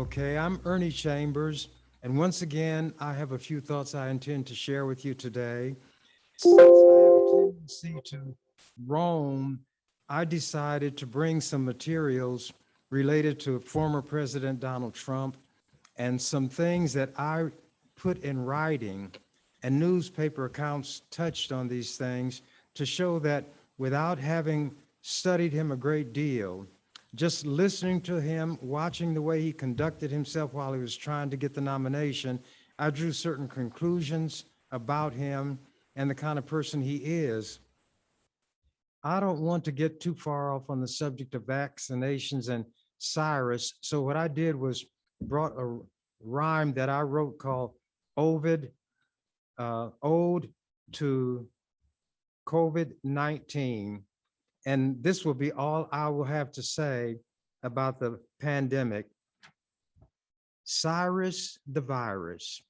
Okay, I'm Ernie Chambers, and once again, I have a few thoughts I intend to share with you today. Since I have a tendency to roam, I decided to bring some materials related to former President Donald Trump and some things that I put in writing, and newspaper accounts touched on these things to show that without having studied him a great deal, just listening to him, watching the way he conducted himself while he was trying to get the nomination, I drew certain conclusions about him and the kind of person he is. I don't want to get too far off on the subject of vaccinations and Cyrus. So what I did was brought a rhyme that I wrote called Ovid, Ode to COVID-19. And this will be all I will have to say about the pandemic. Cyrus the virus,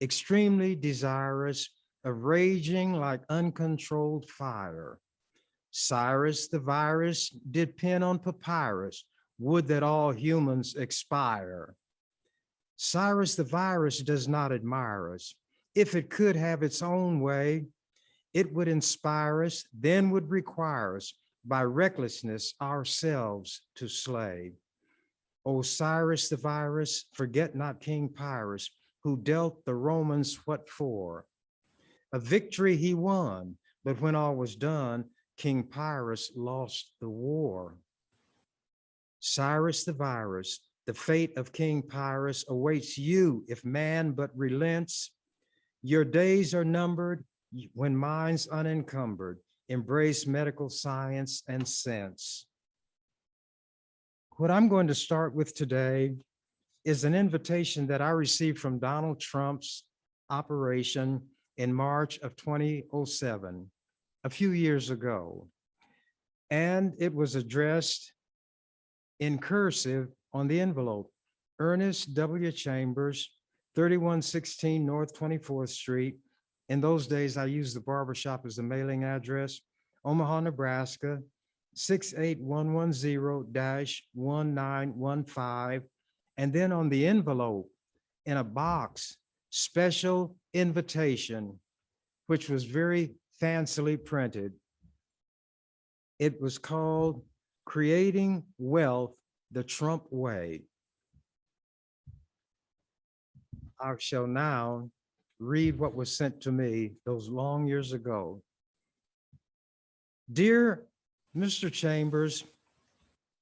extremely desirous of raging like uncontrolled fire. Cyrus the virus did pen on papyrus, would that all humans expire. Cyrus the virus does not admire us. If it could have its own way, it would inspire us, then would require us by recklessness ourselves to slay. O Cyrus the virus, forget not King Pyrrhus, who dealt the Romans what for? A victory he won, but when all was done, King Pyrrhus lost the war. Cyrus the virus, the fate of King Pyrrhus awaits you if man but relents. Your days are numbered when minds unencumbered embrace medical science and sense. What I'm going to start with today is an invitation that I received from Donald Trump's operation in March of 2007, a few years ago. And it was addressed in cursive on the envelope, Ernest W. Chambers, 3116 North 24th Street. In those days, I used the barbershop as the mailing address, Omaha, Nebraska, 68110-1915. And then on the envelope, in a box, special invitation, which was very fancily printed. It was called Creating Wealth the Trump Way. I shall now read what was sent to me those long years ago. Dear Mr. Chambers,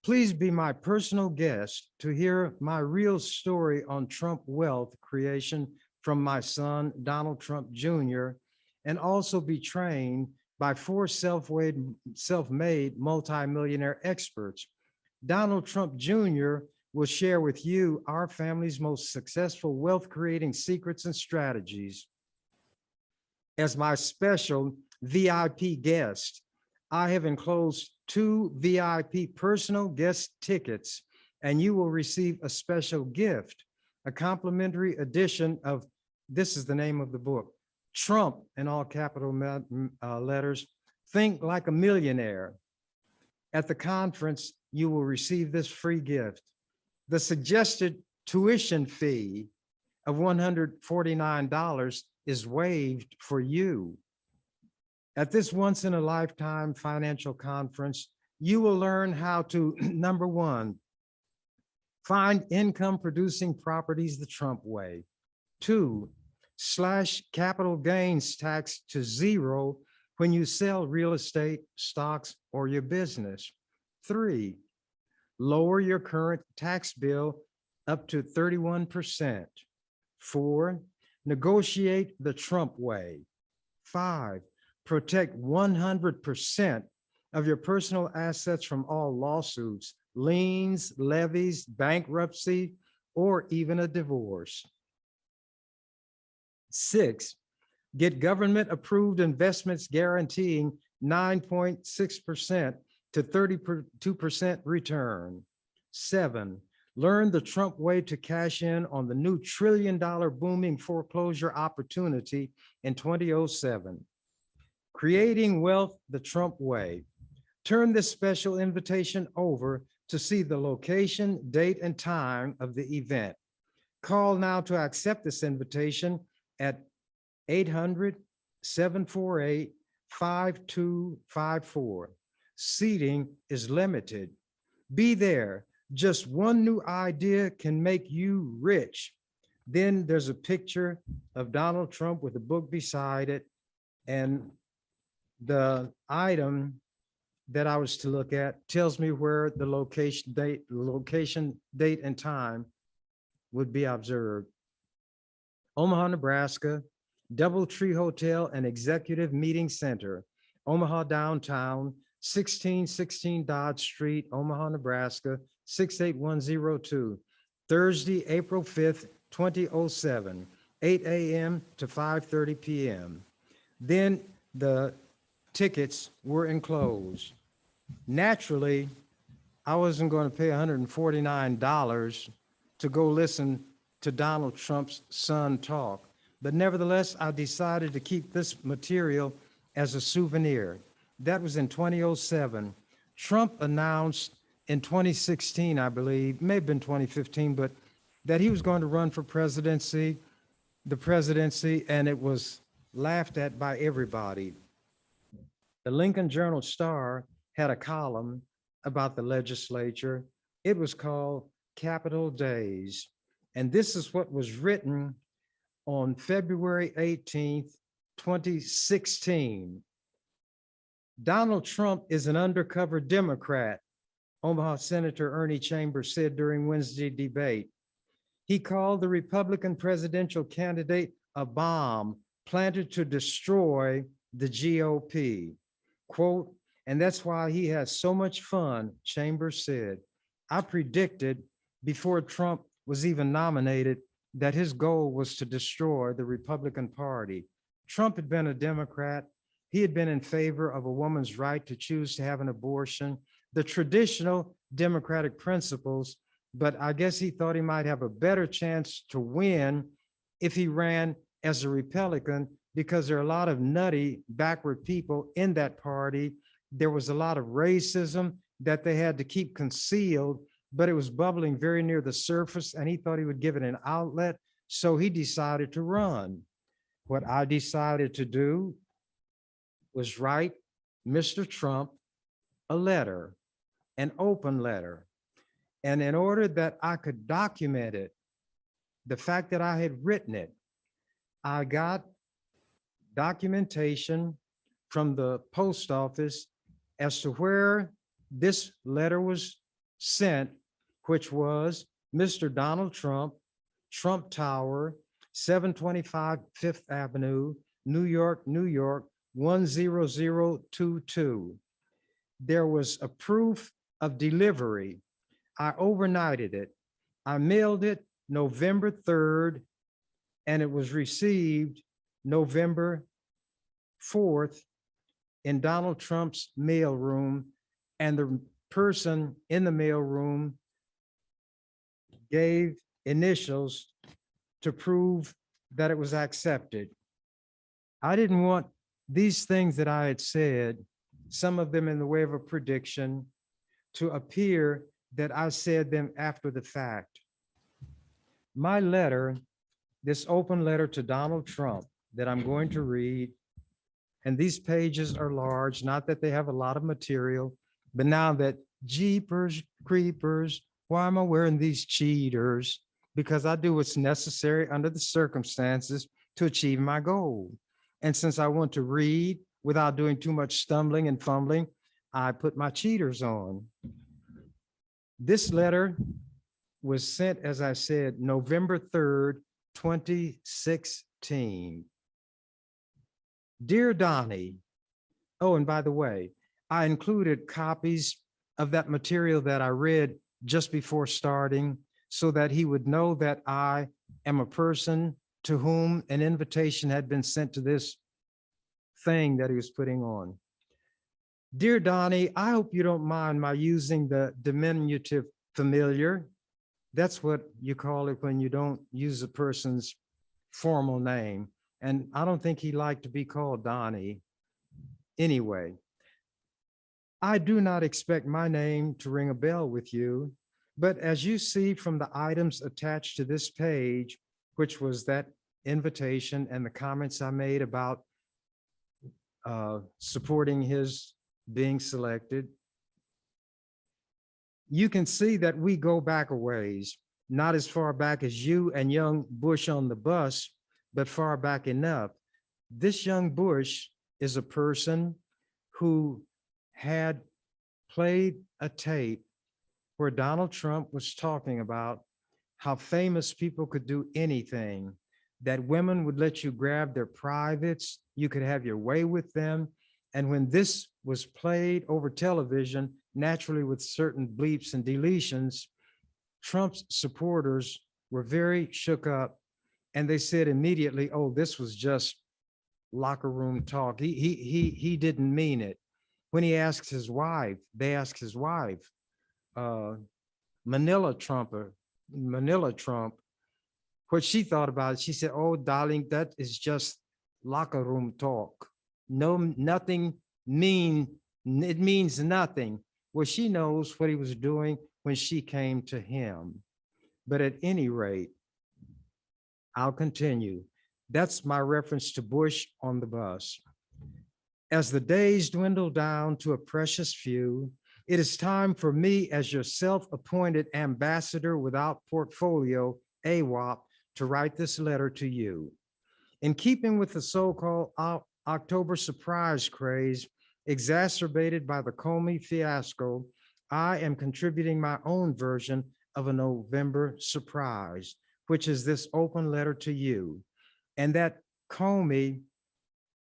please be my personal guest to hear my real story on Trump wealth creation from my son, Donald Trump Jr., and also be trained by 4 self-made multimillionaire experts. Donald Trump Jr. will share with you our family's most successful wealth-creating secrets and strategies. As my special VIP guest, I have enclosed 2 VIP personal guest tickets, and you will receive a special gift, a complimentary edition of, this is the name of the book, Trump, in all capital letters, Think Like a Millionaire. At the conference, you will receive this free gift. The suggested tuition fee of $149 is waived for you. At this once-in-a-lifetime financial conference, you will learn how to, number 1, find income-producing properties the Trump way. 2, slash capital gains tax to 0 when you sell real estate, stocks, or your business. 3, lower your current tax bill up to 31%. 4, negotiate the Trump way. 5, protect 100% of your personal assets from all lawsuits, liens, levies, bankruptcy, or even a divorce. 6, get government-approved investments guaranteeing 9.6% to 32% return. 7, learn the Trump way to cash in on the new $1 trillion booming foreclosure opportunity in 2007. Creating wealth the Trump way. Turn this special invitation over to see the location, date, and time of the event. Call now to accept this invitation at 800-748-5254. Seating is limited. Be there. Just one new idea can make you rich. Then there's a picture of Donald Trump with a book beside it. And the item that I was to look at tells me where the location, date, and time would be observed. Omaha, Nebraska, Doubletree Hotel and Executive Meeting Center, Omaha downtown, 1616 Dodge Street, Omaha, Nebraska, 68102. Thursday, April 5th, 2007, 8 a.m. to 5:30 p.m. Then the tickets were enclosed. Naturally, I wasn't going to pay $149 to go listen to Donald Trump's son talk, but nevertheless, I decided to keep this material as a souvenir. That was in 2007. Trump announced in 2016, I believe, may have been 2015, but that he was going to run for the presidency, and it was laughed at by everybody. The Lincoln Journal-Star had a column about the legislature. It was called Capitol Days. And this is what was written on February 18th, 2016. Donald Trump is an undercover Democrat, Omaha Senator Ernie Chambers said during Wednesday debate. He called the Republican presidential candidate a bomb planted to destroy the GOP. Quote, and that's why he has so much fun, Chambers said. I predicted before Trump was even nominated that his goal was to destroy the Republican Party. Trump had been a Democrat. He had been in favor of a woman's right to choose to have an abortion, the traditional Democratic principles, but I guess he thought he might have a better chance to win if he ran as a Republican, because there are a lot of nutty, backward people in that party. There was a lot of racism that they had to keep concealed, but it was bubbling very near the surface, and he thought he would give it an outlet, so he decided to run. What I decided to do was write Mr. Trump a letter, an open letter. And in order that I could document it, the fact that I had written it, I got documentation from the post office as to where this letter was sent, which was Mr. Donald Trump, Trump Tower, 725 Fifth Avenue, New York, New York, 10022. There was a proof of delivery. I overnighted it. I mailed it November 3rd, and it was received November 4th in Donald Trump's mailroom, and the person in the mailroom gave initials to prove that it was accepted. I didn't want these things that I had said, some of them in the way of a prediction, to appear that I said them after the fact. My letter, this open letter to Donald Trump that I'm going to read, and these pages are large, not that they have a lot of material, but now that jeepers, creepers, why am I wearing these cheaters? Because I do what's necessary under the circumstances to achieve my goal. And since I want to read without doing too much stumbling and fumbling, I put my cheaters on. This letter was sent, as I said, November 3rd, 2016. Dear Donnie, oh, and by the way, I included copies of that material that I read just before starting so that he would know that I am a person to whom an invitation had been sent to this thing that he was putting on. Dear Donnie, I hope you don't mind my using the diminutive familiar. That's what you call it when you don't use a person's formal name. And I don't think he liked to be called Donnie anyway. I do not expect my name to ring a bell with you, but as you see from the items attached to this page, which was that invitation and the comments I made about supporting his being selected, you can see that we go back a ways, not as far back as you and young Bush on the bus, but far back enough. This young Bush is a person who had played a tape where Donald Trump was talking about how famous people could do anything, that women would let you grab their privates, you could have your way with them. And when this was played over television, naturally with certain bleeps and deletions, Trump's supporters were very shook up, and they said immediately, "Oh, this was just locker room talk. He didn't mean it." When he asked his wife, they asked his wife, uh, Manila Trumper, Manila Trump, what she thought about it. She said, "Oh, darling, that is just locker room talk. No, nothing it means nothing." Well, she knows what he was doing when she came to him. But at any rate, I'll continue. That's my reference to Bush on the bus. As the days dwindle down to a precious few, it is time for me, as your self-appointed ambassador without portfolio, AWOP, to write this letter to you. In keeping with the so-called October surprise craze, exacerbated by the Comey fiasco, I am contributing my own version of a November surprise, which is this open letter to you. And that Comey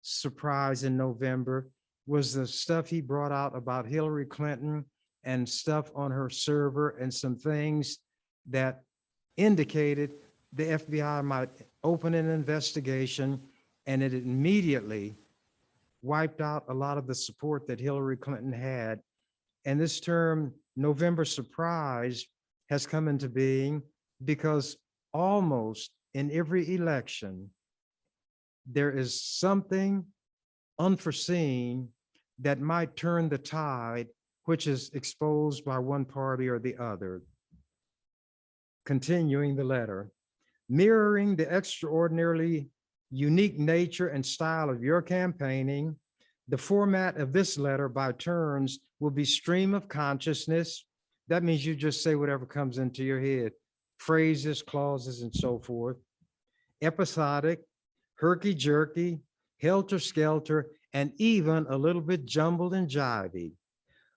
surprise in November was the stuff he brought out about Hillary Clinton and stuff on her server and some things that indicated the FBI might open an investigation, and it immediately wiped out a lot of the support that Hillary Clinton had. And this term, November surprise, has come into being because almost in every election, there is something unforeseen that might turn the tide, which is exposed by one party or the other. Continuing the letter, mirroring the extraordinarily unique nature and style of your campaigning, the format of this letter by turns will be stream of consciousness. That means you just say whatever comes into your head, phrases, clauses, and so forth. Episodic, herky-jerky, helter-skelter, and even a little bit jumbled and jivey.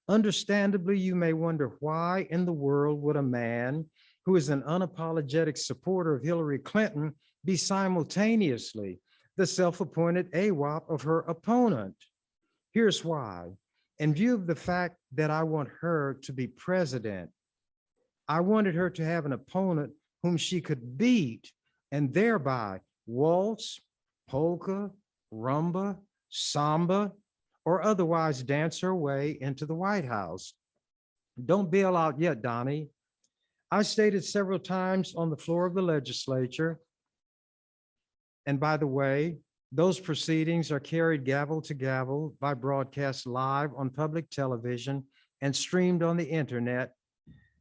Understandably, you may wonder why in the world would a man who is an unapologetic supporter of Hillary Clinton be simultaneously the self-appointed AWOP of her opponent? Here's why. In view of the fact that I want her to be president, I wanted her to have an opponent whom she could beat and thereby waltz, polka, rumba, samba, or otherwise dance her way into the White House. Don't bail out yet, Donnie. I stated several times on the floor of the legislature, and by the way, those proceedings are carried gavel to gavel by broadcast live on public television and streamed on the internet,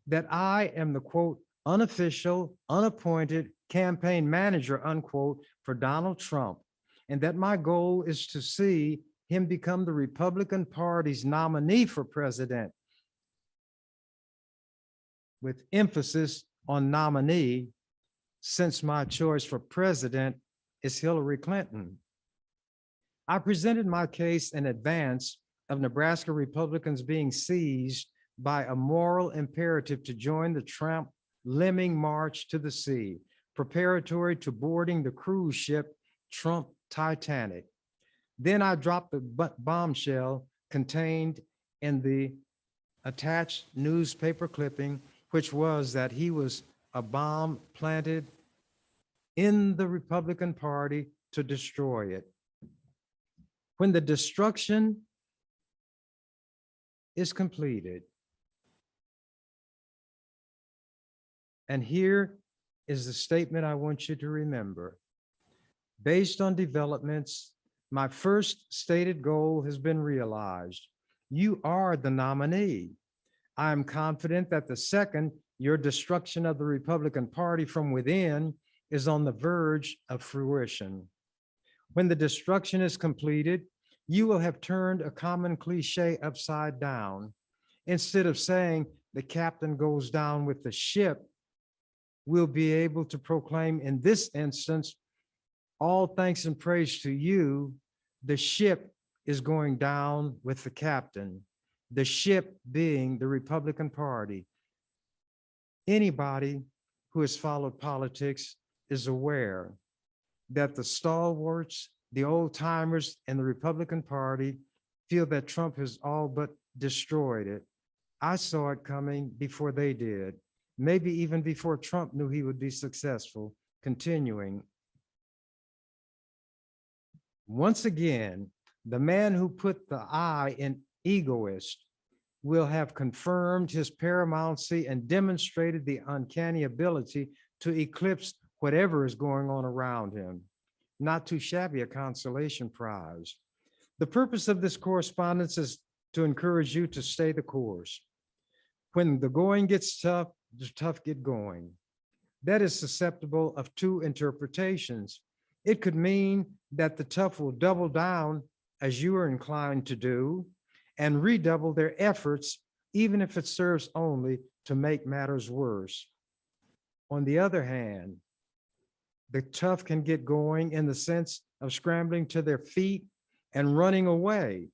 that I am the quote, unofficial, unappointed campaign manager, unquote, for Donald Trump, and that my goal is to see him become the Republican Party's nominee for president, with emphasis on nominee, since my choice for president is Hillary Clinton. I presented my case in advance of Nebraska Republicans being seized by a moral imperative to join the Trump lemming march to the sea, preparatory to boarding the cruise ship Trump Titanic. Then I dropped the bombshell contained in the attached newspaper clipping, which was that he was a bomb planted in the Republican Party to destroy it. When the destruction is completed, and here is the statement I want you to remember. Based on developments, my first stated goal has been realized. You are the nominee. I am confident that the second, your destruction of the Republican Party from within is on the verge of fruition. When the destruction is completed, you will have turned a common cliche upside down. Instead of saying the captain goes down with the ship, we'll be able to proclaim in this instance, all thanks and praise to you, the ship is going down with the captain, the ship being the Republican Party. Anybody who has followed politics is aware that the stalwarts, the old timers, and the Republican Party feel that Trump has all but destroyed it. I saw it coming before they did, maybe even before Trump knew he would be successful. Continuing. Once again, the man who put the I in egoist will have confirmed his paramountcy and demonstrated the uncanny ability to eclipse whatever is going on around him. Not too shabby a consolation prize. The purpose of this correspondence is to encourage you to stay the course. When the going gets tough, the tough get going. That is susceptible of two interpretations. It could mean that the tough will double down, as you are inclined to do, and redouble their efforts, even if it serves only to make matters worse. On the other hand, the tough can get going in the sense of scrambling to their feet and running away,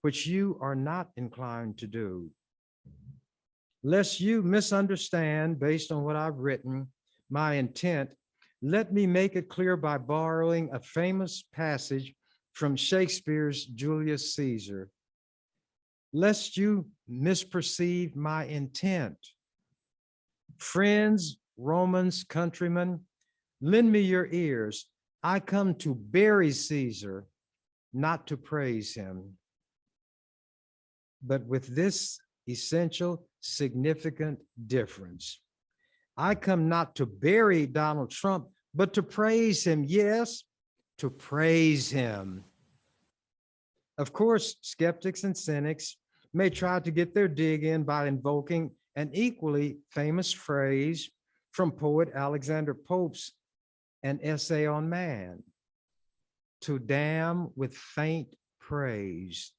which you are not inclined to do. Lest you misunderstand based on what I've written, my intent, let me make it clear by borrowing a famous passage from Shakespeare's Julius Caesar. Lest you misperceive my intent. Friends, Romans, countrymen, lend me your ears. I come to bury Caesar, not to praise him. But with this essential, significant difference. I come not to bury Donald Trump, but to praise him. Yes, to praise him. Of course, skeptics and cynics may try to get their dig in by invoking an equally famous phrase from poet Alexander Pope's An Essay on Man, to damn with faint praise,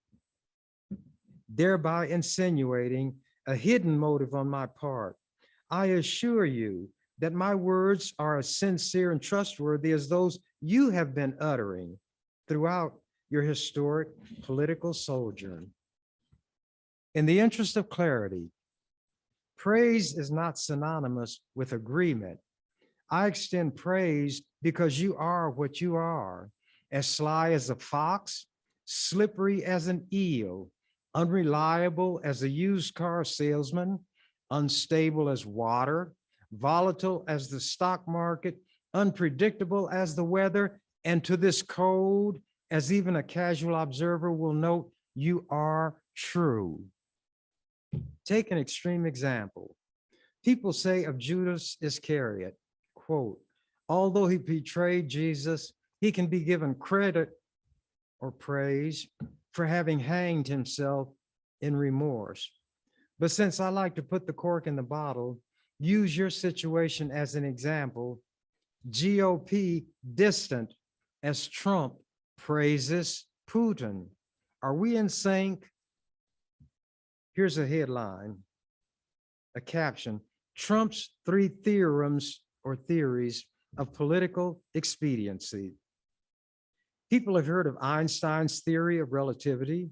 thereby insinuating a hidden motive on my part. I assure you that my words are as sincere and trustworthy as those you have been uttering throughout your historic political sojourn. In the interest of clarity, praise is not synonymous with agreement. I extend praise because you are what you are, as sly as a fox, slippery as an eel, unreliable as a used car salesman, unstable as water, volatile as the stock market, unpredictable as the weather, and to this code, as even a casual observer will note, you are true. Take an extreme example. People say of Judas Iscariot, quote, although he betrayed Jesus, he can be given credit or praise for having hanged himself in remorse. But since I like to put the cork in the bottle, use your situation as an example. GOP distant as Trump praises Putin. Are we in sync? Here's a headline, a caption, Trump's 3 theorems or theories of political expediency. People have heard of Einstein's theory of relativity,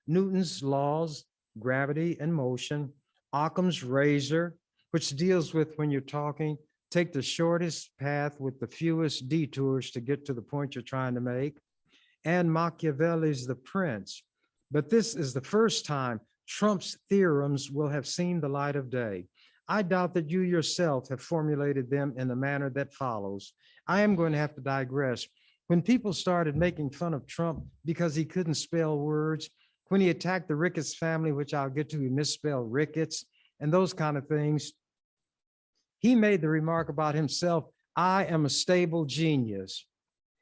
Newton's laws, gravity and motion, Occam's razor, which deals with when you're talking, take the shortest path with the fewest detours to get to the point you're trying to make, and Machiavelli's The Prince. But this is the first time Trump's theorems will have seen the light of day. I doubt that you yourself have formulated them in the manner that follows. I am going to have to digress. When people started making fun of Trump because he couldn't spell words, when he attacked the Ricketts family, which I'll get to, he misspelled Ricketts and those kind of things, he made the remark about himself, I am a stable genius.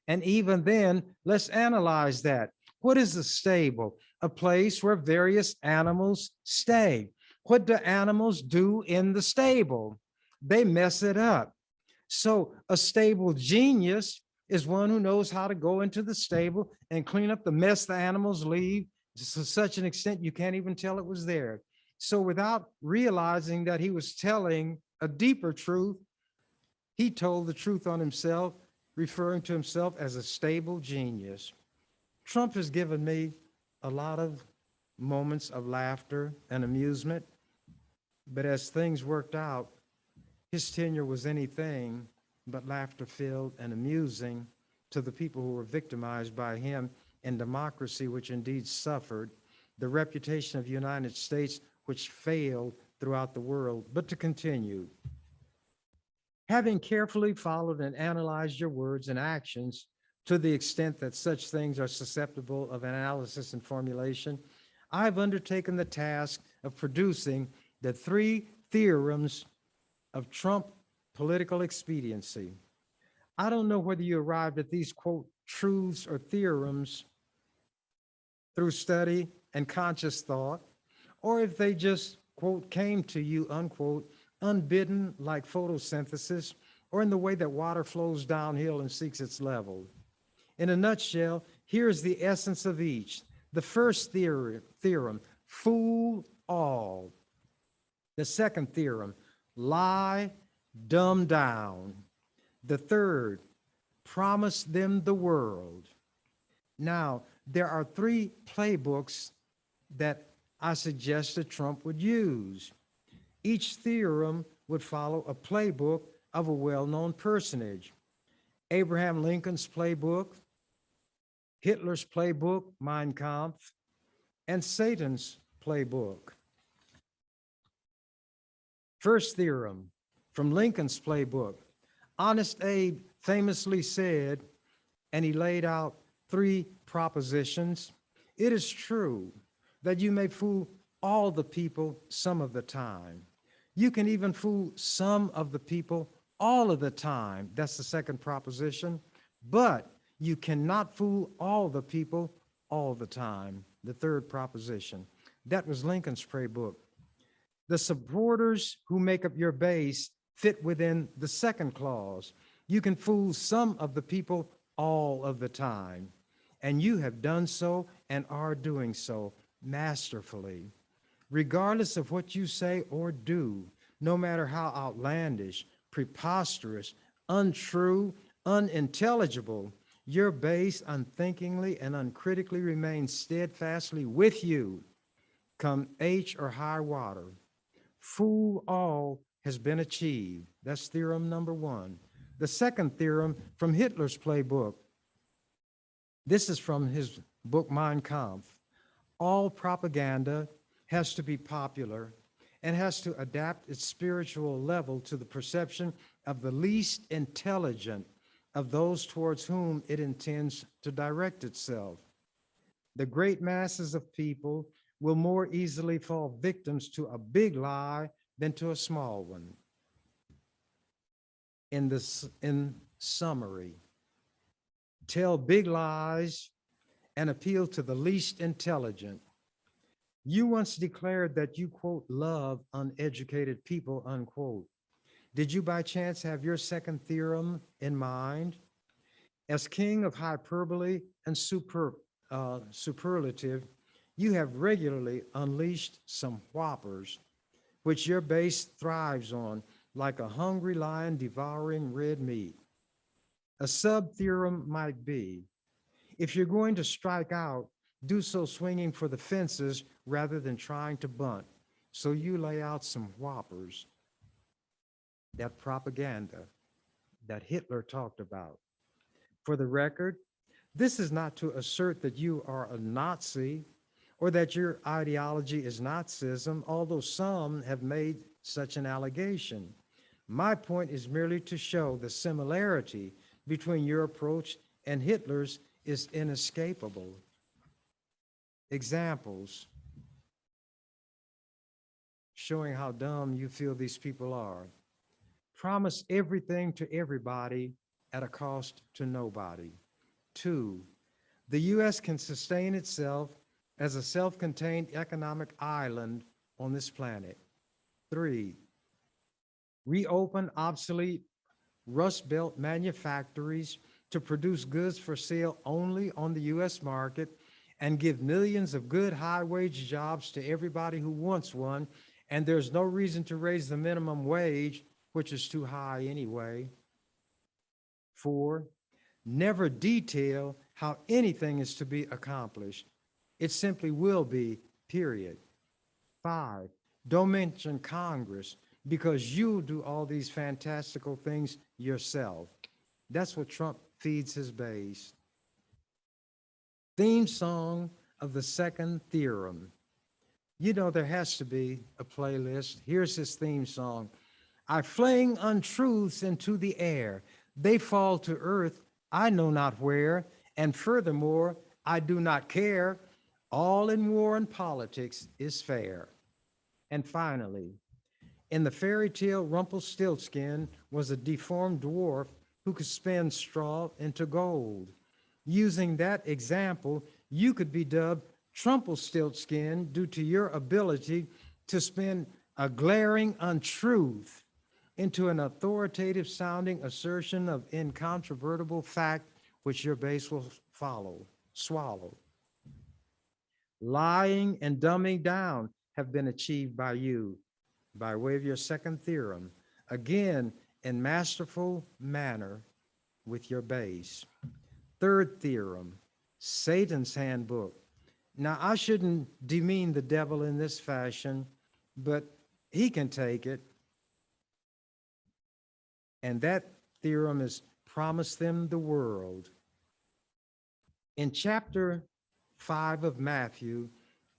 And even then, let's analyze that. What is a stable? A place where various animals stay. What do animals do in the stable? They mess it up. So a stable genius is one who knows how to go into the stable and clean up the mess the animals leave to such an extent you can't even tell it was there. So without realizing that he was telling a deeper truth, he told the truth on himself, referring to himself as a stable genius. Trump has given me a lot of moments of laughter and amusement, but as things worked out, his tenure was anything but laughter-filled and amusing to the people who were victimized by him, and democracy, which indeed suffered, the reputation of the United States, which failed throughout the world. But to continue, having carefully followed and analyzed your words and actions to the extent that such things are susceptible of analysis and formulation, I've undertaken the task of producing the 3 theorems of Trump political expediency. I don't know whether you arrived at these, quote, truths or theorems through study and conscious thought, or if they just, quote, came to you, unquote, unbidden like photosynthesis, or in the way that water flows downhill and seeks its level. In a nutshell, here's the essence of each. The first theorem, fool all. The second theorem, lie, dumb down. The third, promise them the world. Now, there are 3 playbooks that I suggested Trump would use. Each theorem would follow a playbook of a well-known personage. Abraham Lincoln's playbook, Hitler's playbook, Mein Kampf, and Satan's playbook. First theorem from Lincoln's playbook. Honest Abe famously said, and he laid out 3 propositions. It is true that you may fool all the people some of the time. You can even fool some of the people all of the time. That's the second proposition. But you cannot fool all the people all the time. The third proposition. That was Lincoln's playbook. The supporters who make up your base fit within the second clause. You can fool some of the people all of the time. And you have done so and are doing so masterfully. Regardless of what you say or do, no matter how outlandish, preposterous, untrue, unintelligible, your base unthinkingly and uncritically remains steadfastly with you, come H or high water. Fool all has been achieved. That's theorem number 1. The second theorem from Hitler's playbook. This is from his book, Mein Kampf. All propaganda has to be popular and has to adapt its spiritual level to the perception of the least intelligent of those towards whom it intends to direct itself. The great masses of people will more easily fall victims to a big lie than to a small one. In summary, tell big lies and appeal to the least intelligent. You once declared that you, quote, love uneducated people, unquote. Did you by chance have your second theorem in mind? As king of hyperbole and superlative, you have regularly unleashed some whoppers, which your base thrives on like a hungry lion devouring red meat. A sub-theorem might be, if you're going to strike out, do so swinging for the fences rather than trying to bunt. So you lay out some whoppers, that propaganda that Hitler talked about. For the record, this is not to assert that you are a Nazi or that your ideology is Nazism, although some have made such an allegation. My point is merely to show the similarity between your approach and Hitler's is inescapable. Examples showing how dumb you feel these people are. Promise everything to everybody at a cost to nobody. 2, The U.S. can sustain itself as a self-contained economic island on this planet. 3, reopen obsolete Rust Belt manufactories to produce goods for sale only on the U.S. market and give millions of good high-wage jobs to everybody who wants one, and there's no reason to raise the minimum wage, which is too high anyway. 4, never detail how anything is to be accomplished. It simply will be, period. 5, don't mention Congress because you'll do all these fantastical things yourself. That's what Trump feeds his base. Theme song of the second theorem. You know, there has to be a playlist. Here's his theme song. I fling untruths into the air. They fall to earth, I know not where. And furthermore, I do not care. All in war and politics is fair. And finally, in the fairy tale, Rumpelstiltskin was a deformed dwarf who could spin straw into gold. Using that example, you could be dubbed Trumpelstiltskin due to your ability to spin a glaring untruth into an authoritative sounding assertion of incontrovertible fact, which your base will swallow. Lying and dumbing down have been achieved by you by way of your second theorem, again, in masterful manner with your base. Third theorem, Satan's handbook. Now, I shouldn't demean the devil in this fashion, but he can take it. And that theorem is promise them the world. In chapter 5 of Matthew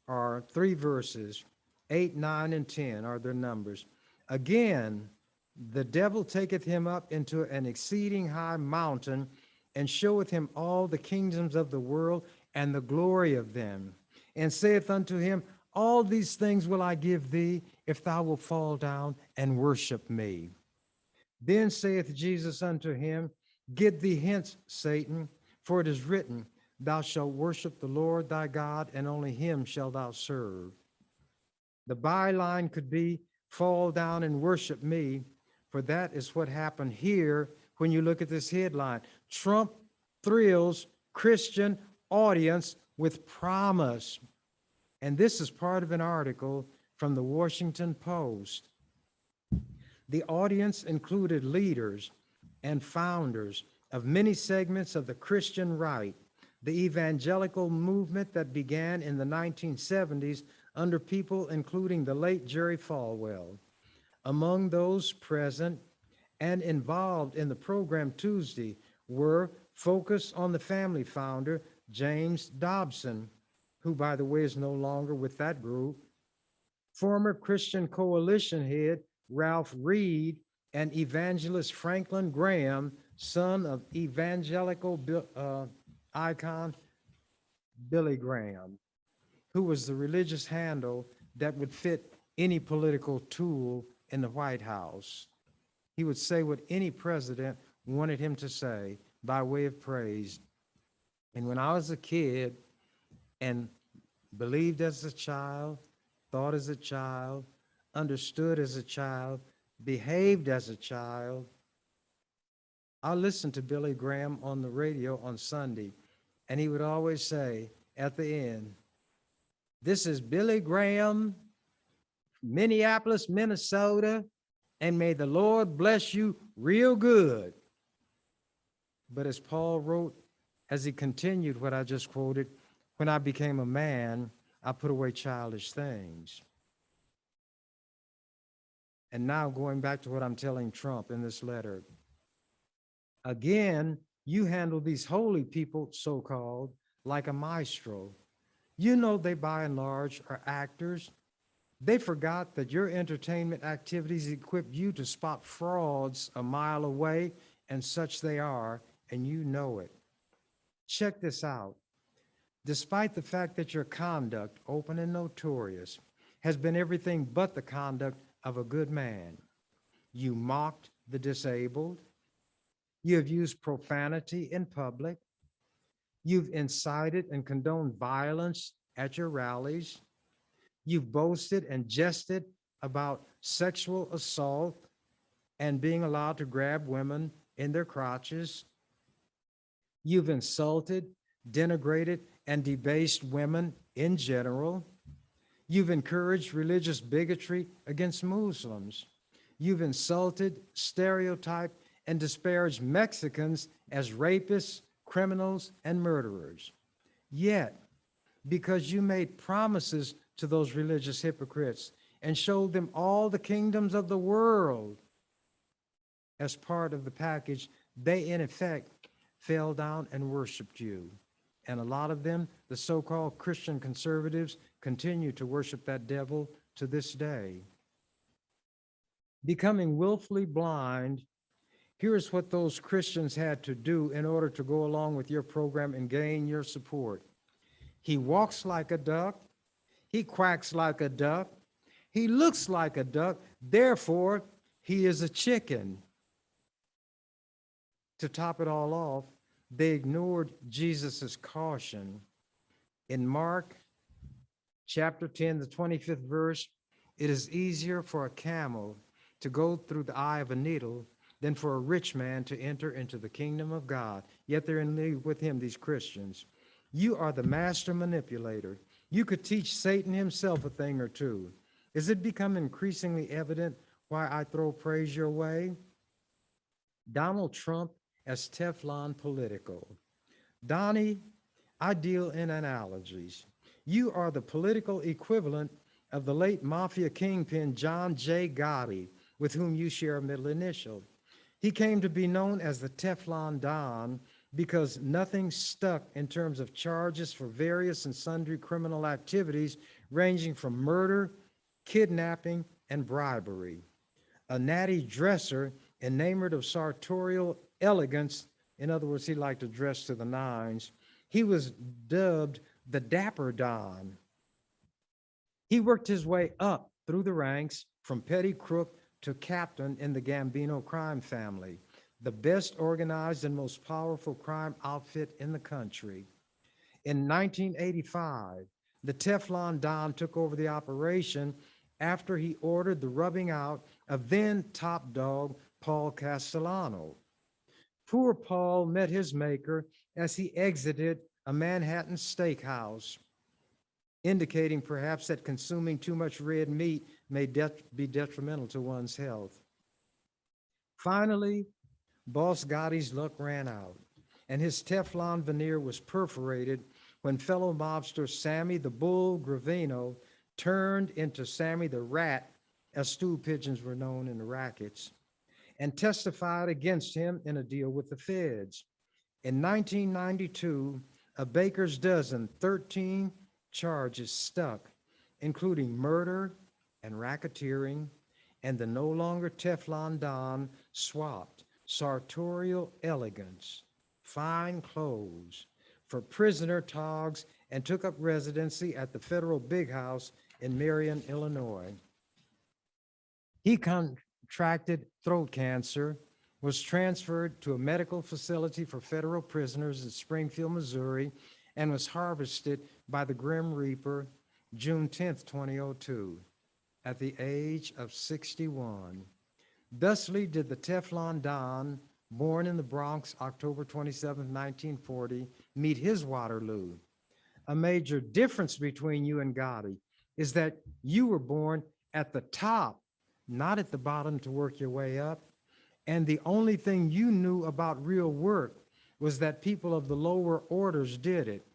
are 3 verses, 8, 9, and 10 are their numbers. Again, the devil taketh him up into an exceeding high mountain and showeth him all the kingdoms of the world and the glory of them, and saith unto him, all these things will I give thee if thou wilt fall down and worship me. Then saith Jesus unto him, get thee hence, Satan, for it is written, thou shalt worship the Lord thy God, and only him shalt thou serve. The byline could be, fall down and worship me, for that is what happened here when you look at this headline. Trump thrills Christian audience with promise. And this is part of an article from the Washington Post. The audience included leaders and founders of many segments of the Christian right, the evangelical movement that began in the 1970s under people including the late Jerry Falwell. Among those present and involved in the program Tuesday were Focus on the Family founder, James Dobson, who, by the way, is no longer with that group, former Christian Coalition head, Ralph Reed, and evangelist Franklin Graham, son of evangelical icon Billy Graham, who was the religious handle that would fit any political tool in the White House. He would say what any president wanted him to say by way of praise. And when I was a kid and believed as a child, thought as a child, understood as a child, behaved as a child, I listened to Billy Graham on the radio on Sunday, and he would always say at the end, this is Billy Graham, Minneapolis, Minnesota, and may the Lord bless you real good. But as Paul wrote, as he continued what I just quoted, when I became a man, I put away childish things. And now going back to what I'm telling Trump in this letter, again, you handle these holy people, so-called, like a maestro. You know they by and large are actors. They forgot that your entertainment activities equip you to spot frauds a mile away, and such they are, and you know it. Check this out. Despite the fact that your conduct, open and notorious, has been everything but the conduct of a good man, you mocked the disabled, you have used profanity in public, You've incited and condoned violence at your rallies. You've boasted and jested about sexual assault and being allowed to grab women in their crotches. You've insulted, denigrated, and debased women in general. You've encouraged religious bigotry against Muslims. You've insulted, stereotyped, and disparaged Mexicans as rapists, criminals, and murderers. Yet, because you made promises to those religious hypocrites and showed them all the kingdoms of the world as part of the package, they in effect fell down and worshiped you. And a lot of them, the so-called Christian conservatives, continue to worship that devil to this day. Becoming willfully blind, here's what those Christians had to do in order to go along with your program and gain your support. He walks like a duck. He quacks like a duck. He looks like a duck. Therefore, he is a chicken. To top it all off, they ignored Jesus's caution. In Mark chapter 10, the 25th verse, it is easier for a camel to go through the eye of a needle than for a rich man to enter into the kingdom of God. Yet they're in league with him, these Christians. You are the master manipulator. You could teach Satan himself a thing or two. Is it become increasingly evident why I throw praise your way? Donald Trump as Teflon political. Donnie, I deal in analogies. You are the political equivalent of the late mafia kingpin John J. Gotti, with whom you share a middle initial. He came to be known as the Teflon Don because nothing stuck in terms of charges for various and sundry criminal activities ranging from murder, kidnapping, and bribery. A natty dresser enamored of sartorial elegance, in other words, he liked to dress to the nines, he was dubbed the Dapper Don. He worked his way up through the ranks from petty crook to captain in the Gambino crime family, the best organized and most powerful crime outfit in the country. In 1985, the Teflon Don took over the operation after he ordered the rubbing out of then top dog Paul Castellano. Poor Paul met his maker as he exited a Manhattan steakhouse, indicating perhaps that consuming too much red meat may be detrimental to one's health. Finally, Boss Gotti's luck ran out, and his Teflon veneer was perforated when fellow mobster Sammy the Bull Gravino turned into Sammy the Rat, as stool pigeons were known in the rackets, and testified against him in a deal with the feds. In 1992, a baker's dozen, 13 charges stuck, including murder and racketeering, and the no longer Teflon Don swapped sartorial elegance, fine clothes, for prisoner togs and took up residency at the federal big house in Marion, Illinois. He contracted throat cancer, was transferred to a medical facility for federal prisoners in Springfield, Missouri, and was harvested by the Grim Reaper June 10th, 2002, at the age of 61. Thusly did the Teflon Don, born in the Bronx, October 27, 1940, meet his Waterloo. A major difference between you and Gotti is that you were born at the top, not at the bottom to work your way up. And the only thing you knew about real work was that people of the lower orders did it.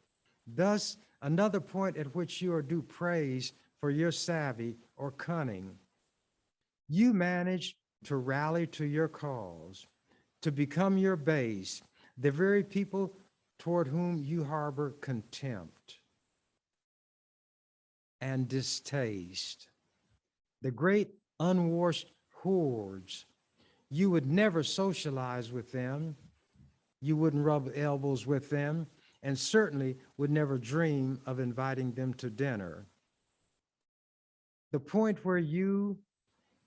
Thus, another point at which you are due praise for your savvy or cunning. You managed to rally to your cause, to become your base, the very people toward whom you harbor contempt and distaste. The great unwashed hordes, you would never socialize with them, you wouldn't rub elbows with them, and certainly would never dream of inviting them to dinner. The point where you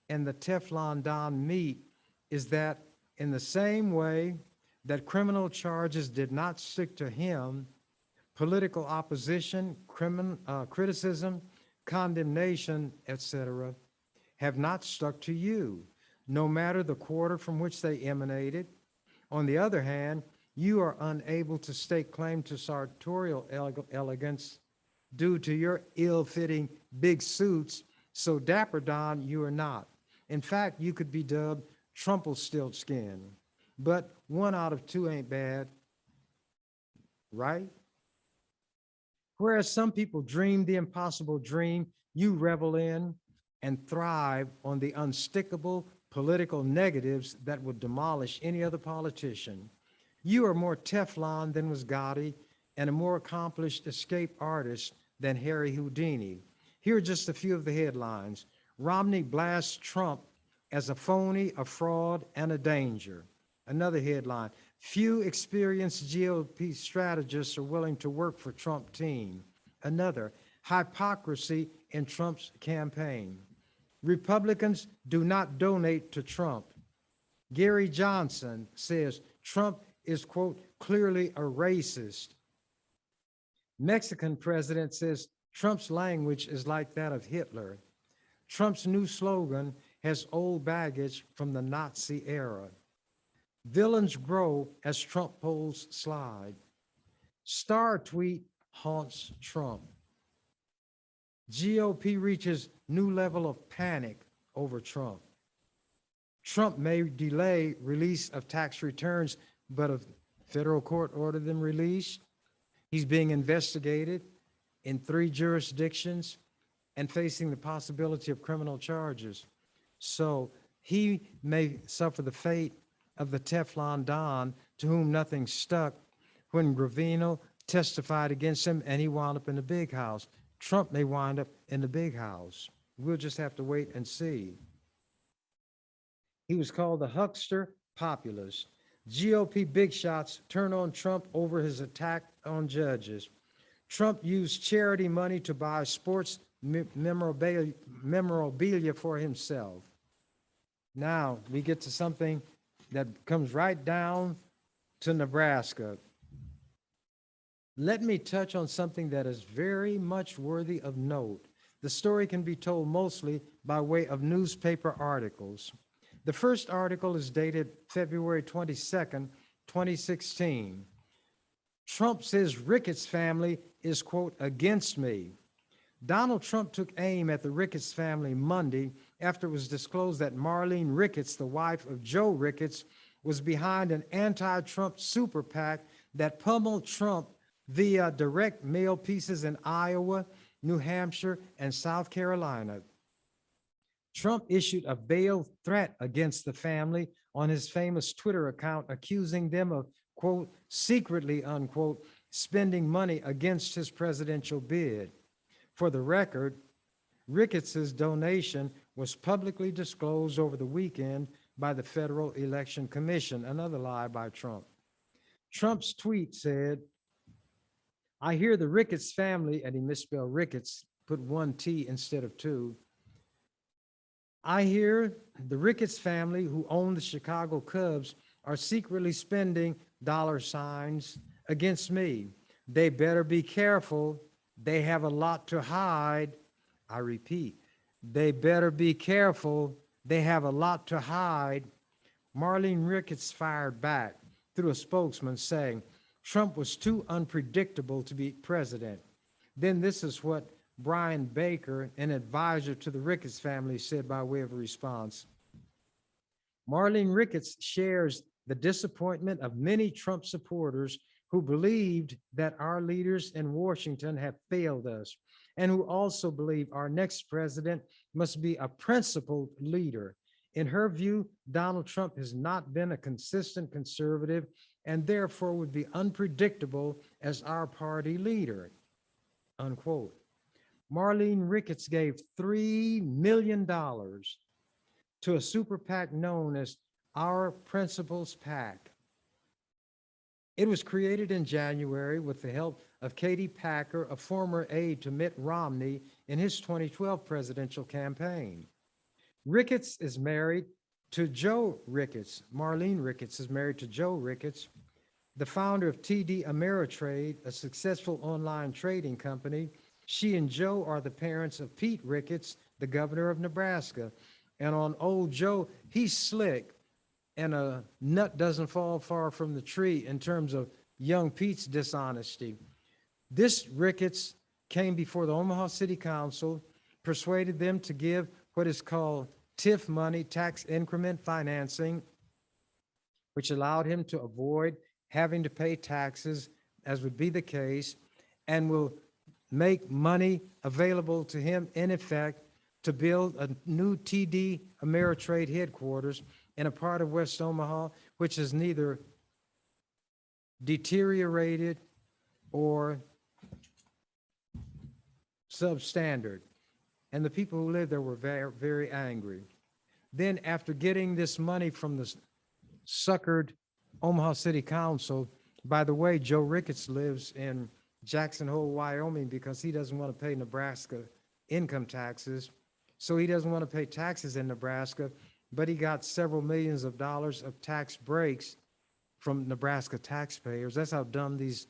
and the Teflon Don meet is that in the same way that criminal charges did not stick to him, political opposition, criticism, condemnation, etc., have not stuck to you, no matter the quarter from which they emanated. On the other hand, you are unable to stake claim to sartorial elegance due to your ill-fitting big suits, so Dapper Don you are not. In fact, you could be dubbed Trumpelstiltskin, but 1 out of 2 ain't bad, right? Whereas some people dream the impossible dream, you revel in and thrive on the unstickable political negatives that would demolish any other politician. You are more Teflon than was Gotti and a more accomplished escape artist than Harry Houdini. Here are just a few of the headlines. Romney blasts Trump as a phony, a fraud, and a danger. Another headline, few experienced GOP strategists are willing to work for Trump team. Another, hypocrisy in Trump's campaign. Republicans do not donate to Trump. Gary Johnson says Trump is, quote, clearly a racist. Mexican president says Trump's language is like that of Hitler. Trump's new slogan has old baggage from the Nazi era. Villains grow as Trump polls slide. Star tweet haunts Trump. GOP reaches new level of panic over Trump. Trump may delay release of tax returns, but a federal court ordered them released. He's being investigated in 3 jurisdictions and facing the possibility of criminal charges. So he may suffer the fate of the Teflon Don to whom nothing stuck when Gravino testified against him and he wound up in the big house. Trump may wind up in the big house. We'll just have to wait and see. He was called the huckster populist. GOP big shots turn on Trump over his attack on judges. Trump used charity money to buy sports memorabilia for himself. Now we get to something that comes right down to Nebraska. Let me touch on something that is very much worthy of note. The story can be told mostly by way of newspaper articles. The first article is dated February 22nd, 2016. Trump says Ricketts family is, quote, against me. Donald Trump took aim at the Ricketts family Monday after it was disclosed that Marlene Ricketts, the wife of Joe Ricketts, was behind an anti-Trump super PAC that pummeled Trump via direct mail pieces in Iowa, New Hampshire, and South Carolina. Trump issued a veiled threat against the family on his famous Twitter account, accusing them of, quote, secretly, unquote, spending money against his presidential bid. For the record, Ricketts's donation was publicly disclosed over the weekend by the Federal Election Commission, another lie by Trump. Trump's tweet said, I hear the Ricketts family, and he misspelled Ricketts, put 1 T instead of 2. I hear the Ricketts family, who own the Chicago Cubs, are secretly spending $signs against me. They better be careful. They have a lot to hide. I repeat, they better be careful. They have a lot to hide. Marlene Ricketts fired back through a spokesman saying, Trump was too unpredictable to be president. Then this is what Brian Baker, an advisor to the Ricketts family, said by way of a response. Marlene Ricketts shares the disappointment of many Trump supporters who believed that our leaders in Washington have failed us, and who also believe our next president must be a principled leader. In her view, Donald Trump has not been a consistent conservative and therefore would be unpredictable as our party leader, unquote. Marlene Ricketts gave $3 million to a super PAC known as Our Principles PAC. It was created in January with the help of Katie Packer, a former aide to Mitt Romney in his 2012 presidential campaign. Ricketts is married To Joe Ricketts. Marlene Ricketts is married to Joe Ricketts, the founder of TD Ameritrade, a successful online trading company. She and Joe are the parents of Pete Ricketts, the governor of Nebraska. And on old Joe, he's slick, and a nut doesn't fall far from the tree in terms of young Pete's dishonesty. This Ricketts came before the Omaha City Council, persuaded them to give what is called TIF money, tax increment financing, which allowed him to avoid having to pay taxes, as would be the case, and will make money available to him in effect to build a new TD Ameritrade headquarters in a part of West Omaha, which is neither deteriorated or substandard. And the people who lived there were very, very angry. Then after getting this money from the suckered Omaha City Council, by the way, Joe Ricketts lives in Jackson Hole, Wyoming, because he doesn't want to pay Nebraska income taxes. So he doesn't want to pay taxes in Nebraska, but he got several millions of dollars of tax breaks from Nebraska taxpayers. That's how dumb these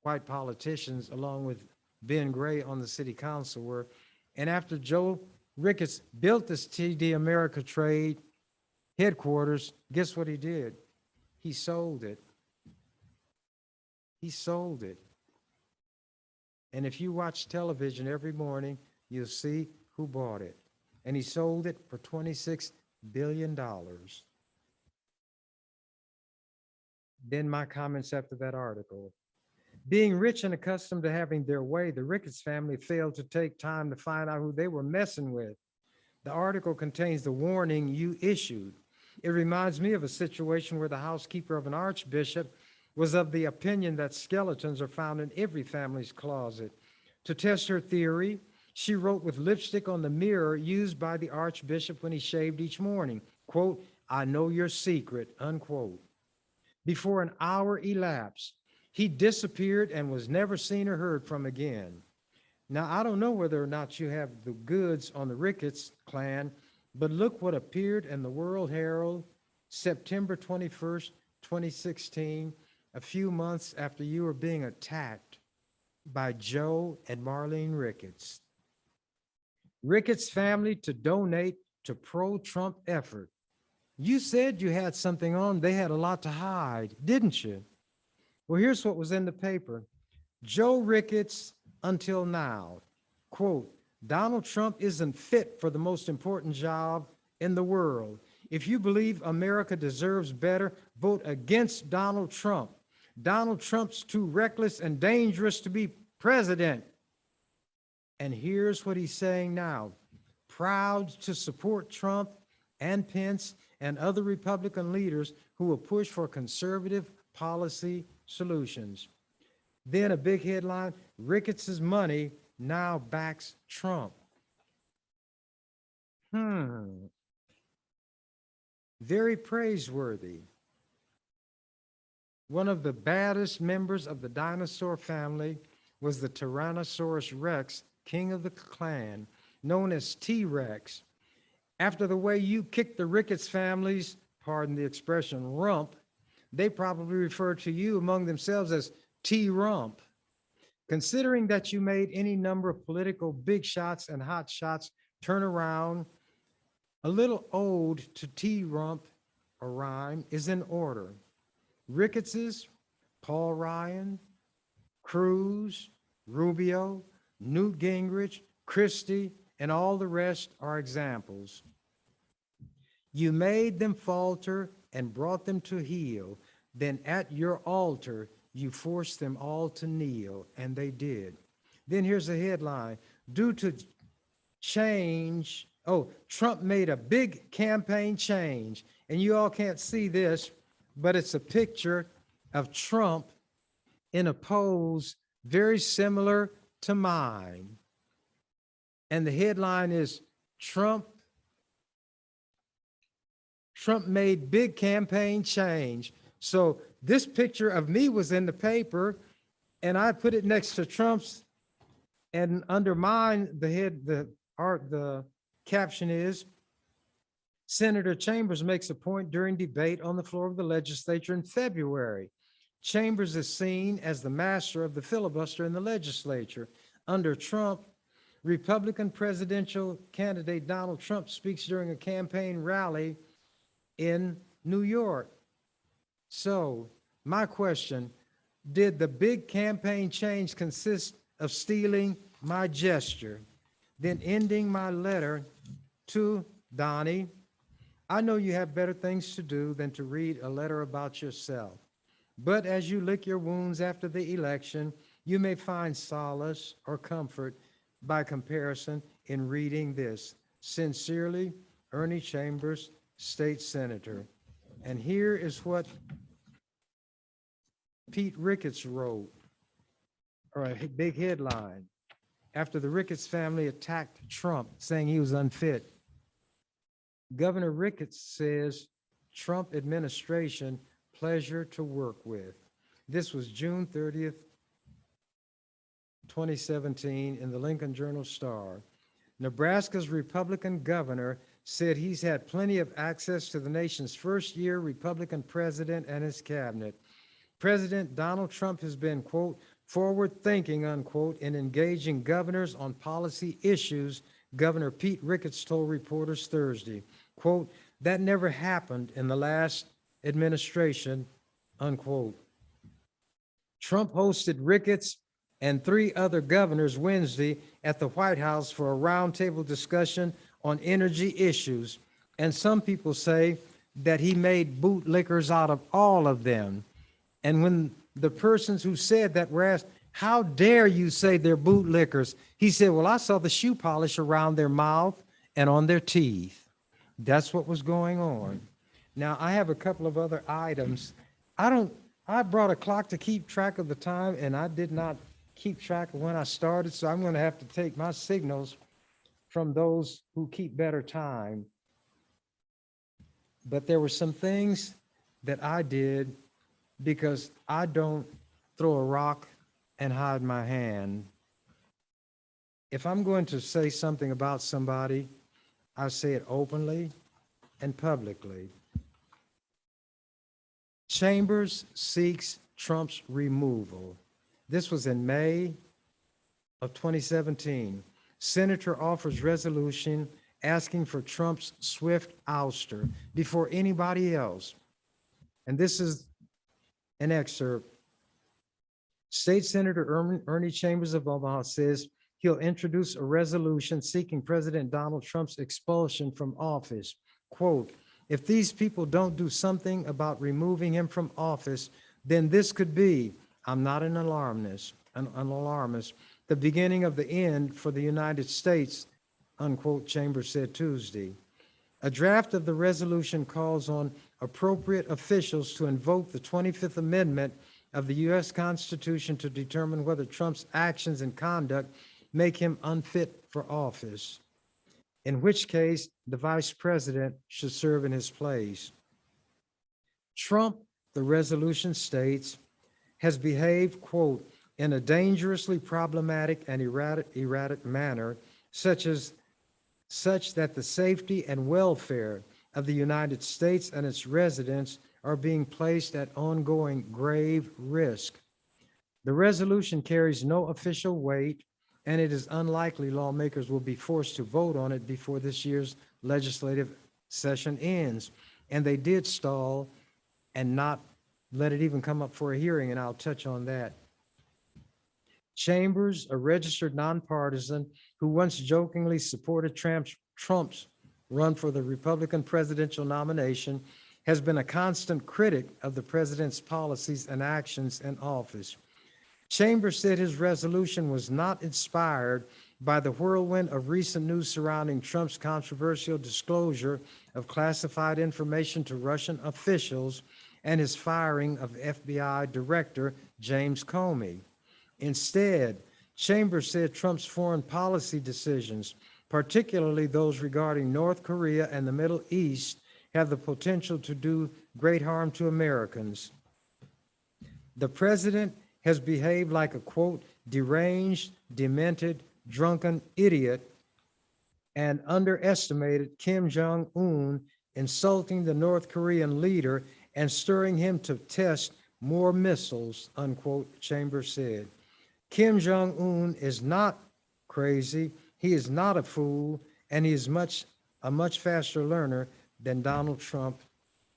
white politicians, along with Ben Gray on the city council, were. And after Joe Ricketts built this TD Ameritrade headquarters, guess what he did? He sold it. He sold it. And if you watch television every morning, you'll see who bought it. And he sold it for $26 billion. Then my comments after that article. Being rich and accustomed to having their way, the Ricketts family failed to take time to find out who they were messing with. The article contains the warning you issued. It reminds me of a situation where the housekeeper of an archbishop was of the opinion that skeletons are found in every family's closet. To test her theory, she wrote with lipstick on the mirror used by the archbishop when he shaved each morning, quote, "I know your secret," unquote. Before an hour elapsed, he disappeared and was never seen or heard from again. Now, I don't know whether or not you have the goods on the Ricketts clan, but look what appeared in the World Herald, September 21st, 2016, a few months after you were being attacked by Joe and Marlene Ricketts. Ricketts family to donate to pro-Trump effort. You said you had something on. They had a lot to hide, didn't you? Well, here's what was in the paper. Joe Ricketts until now, quote, "Donald Trump isn't fit for the most important job in the world. If you believe America deserves better, vote against Donald Trump. Donald Trump's too reckless and dangerous to be president." And here's what he's saying now. Proud to support Trump and Pence and other Republican leaders who will push for conservative policy solutions. Then a big headline, Ricketts' money now backs Trump. Very praiseworthy. One of the baddest members of the dinosaur family was the Tyrannosaurus Rex, king of the clan, known as T-Rex. After the way you kicked the Ricketts families, pardon the expression, rump, they probably refer to you among themselves as T-Rump. Considering that you made any number of political big shots and hot shots turn around, a little ode to T-Rump, a rhyme, is in order. Ricketts's, Paul Ryan, Cruz, Rubio, Newt Gingrich, Christie, and all the rest are examples. You made them falter and brought them to heel. Then at your altar, you forced them all to kneel, and they did. Then here's a headline. Due to change, Trump made a big campaign change. And you all can't see this, but it's a picture of Trump in a pose very similar to mine. And the headline is Trump made big campaign change. So this picture of me was in the paper, and I put it next to Trump's, and under mine, the caption is, Senator Chambers makes a point during debate on the floor of the legislature in February. Chambers is seen as the master of the filibuster in the legislature. Under Trump, Republican presidential candidate Donald Trump speaks during a campaign rally in New York. So, my question, did the big campaign change consist of stealing my gesture, then ending my letter to Donnie? I know you have better things to do than to read a letter about yourself. But as you lick your wounds after the election, you may find solace or comfort by comparison in reading this. Sincerely, Ernie Chambers, State Senator. And here is what Pete Ricketts wrote, or a big headline, after the Ricketts family attacked Trump, saying he was unfit. Governor Ricketts says, Trump administration, pleasure to work with. This was June 30th, 2017 in the Lincoln Journal-Star. Nebraska's Republican governor said he's had plenty of access to the nation's first-year Republican president and his cabinet. President Donald Trump has been, quote, forward-thinking, unquote, in engaging governors on policy issues, Governor Pete Ricketts told reporters Thursday. Quote, that never happened in the last administration, unquote. Trump hosted Ricketts and 3 other governors Wednesday at the White House for a roundtable discussion on energy issues. And some people say that he made bootlickers out of all of them. And when the persons who said that were asked, how dare you say they're bootlickers? He said, well, I saw the shoe polish around their mouth and on their teeth. That's what was going on. Now, I have a couple of other items. I brought a clock to keep track of the time, and I did not keep track of when I started, so I'm going to have to take my signals from those who keep better time. But there were some things that I did because I don't throw a rock and hide my hand. If I'm going to say something about somebody, I say it openly and publicly. Chambers seeks Trump's removal. This was in May of 2017. Senator offers resolution asking for Trump's swift ouster before anybody else. And this is an excerpt. State Senator Ernie Chambers of Omaha says he'll introduce a resolution seeking President Donald Trump's expulsion from office. Quote, if these people don't do something about removing him from office, then this could be, I'm not an alarmist, the beginning of the end for the United States, unquote, Chambers said Tuesday. A draft of the resolution calls on appropriate officials to invoke the 25th Amendment of the U.S. Constitution to determine whether Trump's actions and conduct make him unfit for office, in which case the vice president should serve in his place. Trump, the resolution states, has behaved, quote, in a dangerously problematic and erratic manner, such that the safety and welfare of the United States and its residents are being placed at ongoing grave risk. The resolution carries no official weight, and it is unlikely lawmakers will be forced to vote on it before this year's legislative session ends. And they did stall and not let it even come up for a hearing, and I'll touch on that. Chambers, a registered nonpartisan who once jokingly supported Trump's run for the Republican presidential nomination, has been a constant critic of the president's policies and actions in office. Chambers said his resolution was not inspired by the whirlwind of recent news surrounding Trump's controversial disclosure of classified information to Russian officials and his firing of FBI Director James Comey. Instead, Chambers said Trump's foreign policy decisions, particularly those regarding North Korea and the Middle East, have the potential to do great harm to Americans. The president has behaved like a, quote, deranged, demented, drunken idiot and underestimated Kim Jong-un insulting the North Korean leader and stirring him to test more missiles, unquote, Chambers said. Kim Jong-un is not crazy, he is not a fool, and he is a much faster learner than Donald Trump,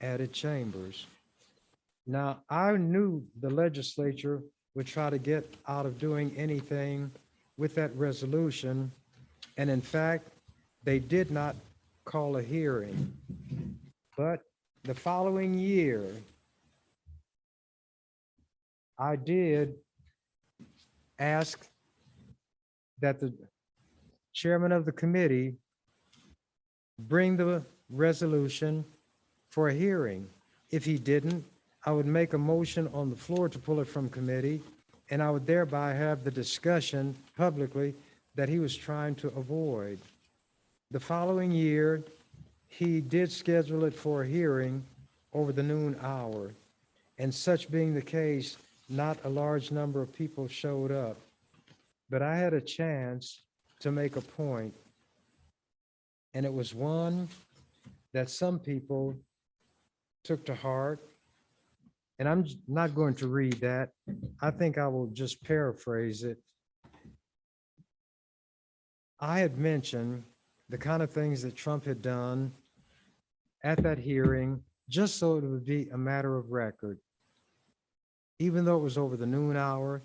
added Chambers. Now, I knew the legislature would try to get out of doing anything with that resolution, and in fact, they did not call a hearing. But the following year, I did ask that the chairman of the committee bring the resolution for a hearing. If he didn't, I would make a motion on the floor to pull it from committee, and I would thereby have the discussion publicly that he was trying to avoid. The following year, he did schedule it for a hearing over the noon hour, and such being the case, not a large number of people showed up. But I had a chance to make a point, and it was one that some people took to heart. And I'm not going to read that. I think I will just paraphrase it. I had mentioned the kind of things that Trump had done at that hearing, just so it would be a matter of record. Even though it was over the noon hour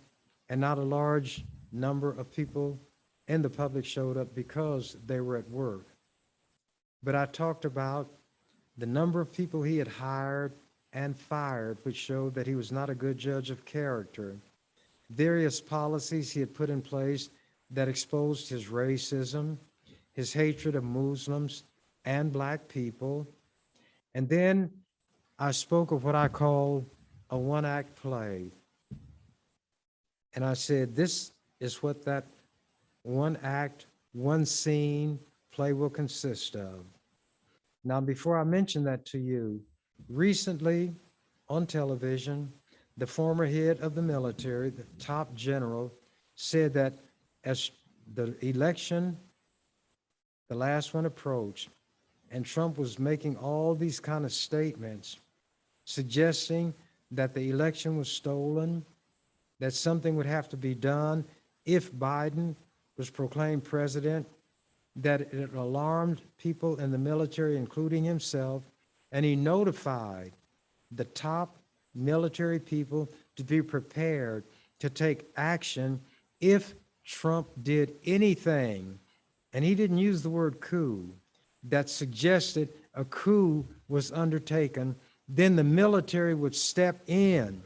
and not a large number of people in the public showed up because they were at work. But I talked about the number of people he had hired and fired, which showed that he was not a good judge of character. Various policies he had put in place that exposed his racism, his hatred of Muslims and Black people. And then I spoke of what I call a one-act play. And I said, this is what that one act, one scene play will consist of. Now, before I mention that to you, recently on television, the former head of the military, the top general, said that as the election, the last one approached, and Trump was making all these kind of statements, suggesting that the election was stolen, that something would have to be done if Biden was proclaimed president, that it alarmed people in the military, including himself, and he notified the top military people to be prepared to take action if Trump did anything, and he didn't use the word coup, that suggested a coup was undertaken, then the military would step in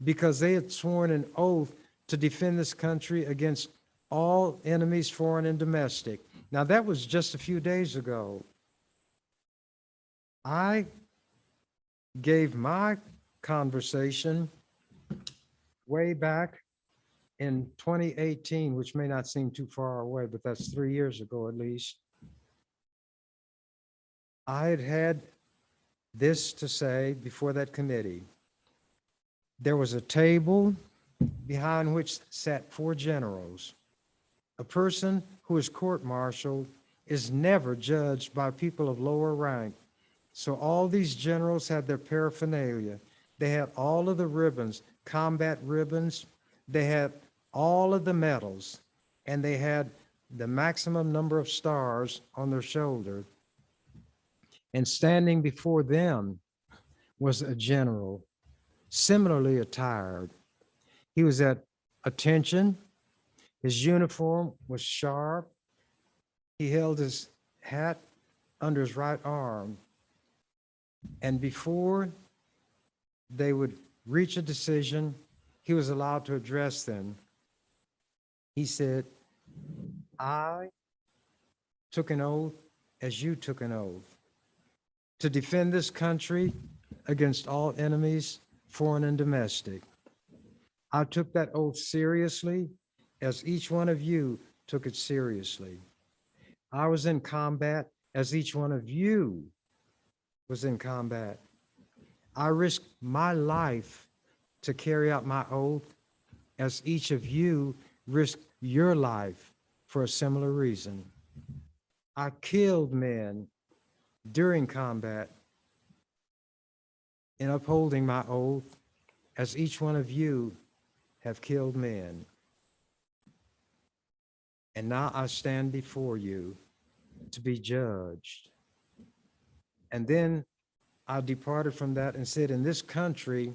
because they had sworn an oath to defend this country against all enemies, foreign and domestic. Now, that was just a few days ago. I gave my conversation way back in 2018, which may not seem too far away, but that's 3 years ago at least. I had had this to say before that committee. There was a table behind which sat 4 generals. A person who is court-martialed is never judged by people of lower rank. So all these generals had their paraphernalia. They had all of the ribbons, combat ribbons. They had all of the medals, and they had the maximum number of stars on their shoulder. And standing before them was a general, similarly attired. He was at attention. His uniform was sharp. He held his hat under his right arm. And before they would reach a decision, he was allowed to address them. He said, I took an oath as you took an oath to defend this country against all enemies, foreign and domestic. I took that oath seriously as each one of you took it seriously. I was in combat as each one of you was in combat. I risked my life to carry out my oath as each of you risked your life for a similar reason. I killed men during combat, in upholding my oath, as each one of you have killed men. And now I stand before you to be judged. And then I departed from that and said, in this country,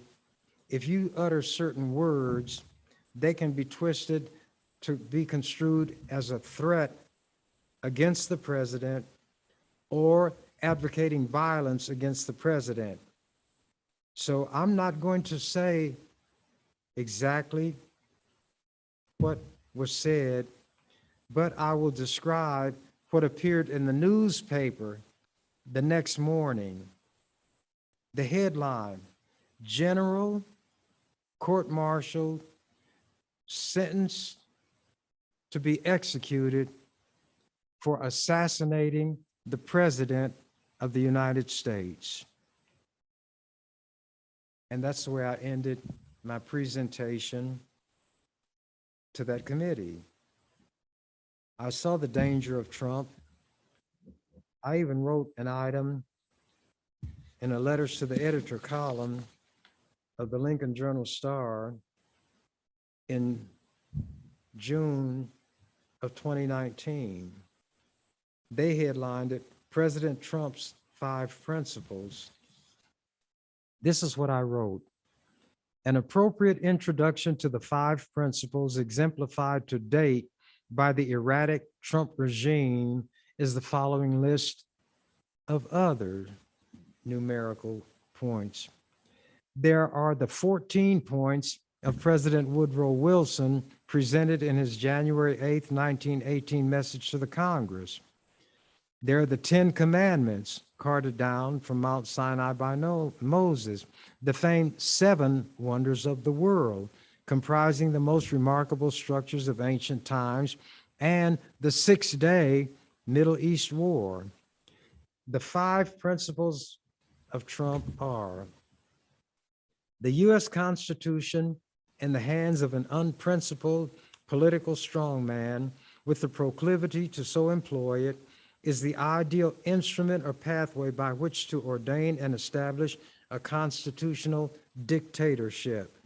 if you utter certain words, they can be twisted to be construed as a threat against the president or advocating violence against the president. So I'm not going to say exactly what was said, but I will describe what appeared in the newspaper the next morning. The headline, General court-martialed, sentenced to be executed for assassinating the President of the United States. And that's the way I ended my presentation to that committee. I saw the danger of Trump. I even wrote an item in a letters to the editor column of the Lincoln Journal-Star in June of 2019. They headlined it, President Trump's 5 Principles. This is what I wrote. An appropriate introduction to the 5 principles exemplified to date by the erratic Trump regime is the following list of other numerical points. There are the 14 points of President Woodrow Wilson presented in his January 8th, 1918 message to the Congress. There are the 10 commandments carted down from Mount Sinai by Moses, the famed 7 wonders of the world, comprising the most remarkable structures of ancient times, and the 6-day Middle East War. The 5 principles of Trump are: the U.S. Constitution in the hands of an unprincipled political strongman with the proclivity to so employ it is the ideal instrument or pathway by which to ordain and establish a constitutional dictatorship,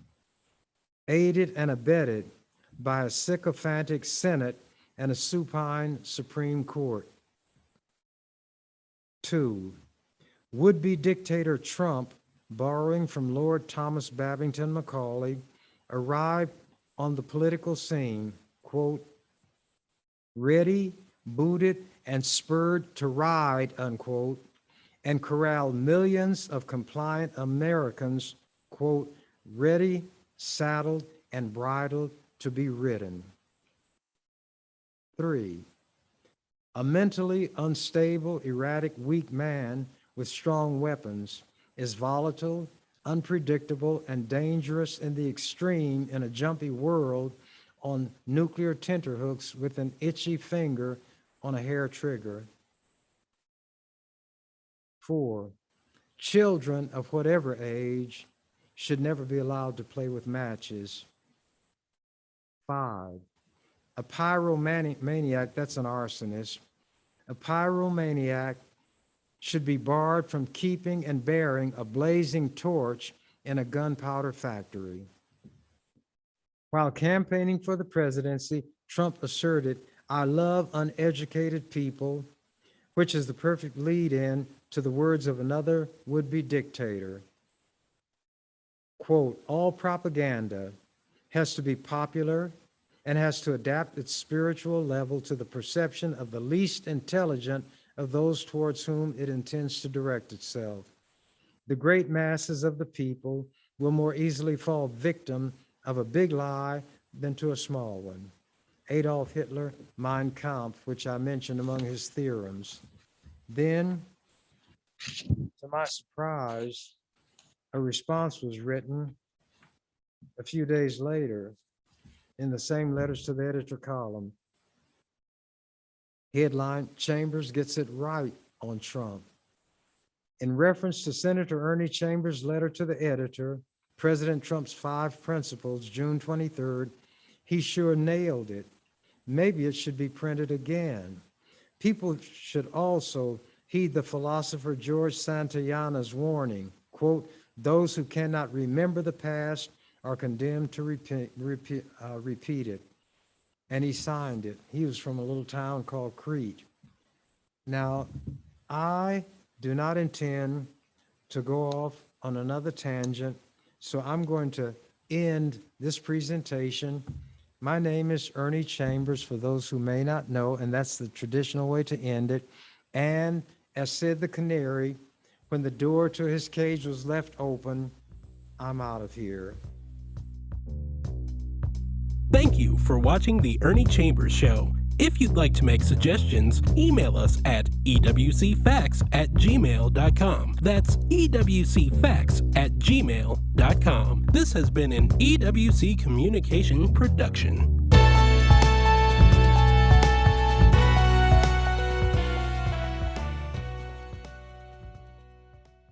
aided and abetted by a sycophantic Senate and a supine Supreme Court. 2, would-be dictator Trump, borrowing from Lord Thomas Babington Macaulay, arrived on the political scene, quote, ready, booted, and spurred to ride, unquote, and corralled millions of compliant Americans, quote, ready, saddled, and bridled to be ridden. 3, a mentally unstable, erratic, weak man with strong weapons is volatile, unpredictable, and dangerous in the extreme in a jumpy world on nuclear tenterhooks with an itchy finger on a hair trigger. 4, children of whatever age should never be allowed to play with matches. 5, a pyromaniac, that's an arsonist, a pyromaniac should be barred from keeping and bearing a blazing torch in a gunpowder factory. While campaigning for the presidency, Trump asserted, I love uneducated people, which is the perfect lead-in to the words of another would-be dictator. Quote, all propaganda has to be popular and has to adapt its spiritual level to the perception of the least intelligent of those towards whom it intends to direct itself. The great masses of the people will more easily fall victim of a big lie than to a small one. Adolf Hitler, Mein Kampf, which I mentioned among his theorems. Then, to my surprise, a response was written a few days later in the same letters to the editor column. Headline, Chambers gets it right on Trump. In reference to Senator Ernie Chambers' letter to the editor, President Trump's 5 principles, June 23rd, he sure nailed it. Maybe it should be printed again. People should also heed the philosopher George Santayana's warning, quote, "Those who cannot remember the past are condemned to repeat it." And he signed it. He was from a little town called Crete. Now, I do not intend to go off on another tangent, so I'm going to end this presentation. My name is Ernie Chambers, for those who may not know, and that's the traditional way to end it. And as said the canary, when the door to his cage was left open, I'm out of here. Thank you for watching The Ernie Chambers Show. If you'd like to make suggestions, email us at ewcfacts@gmail.com. That's ewcfacts@gmail.com. This has been an EWC Communication production.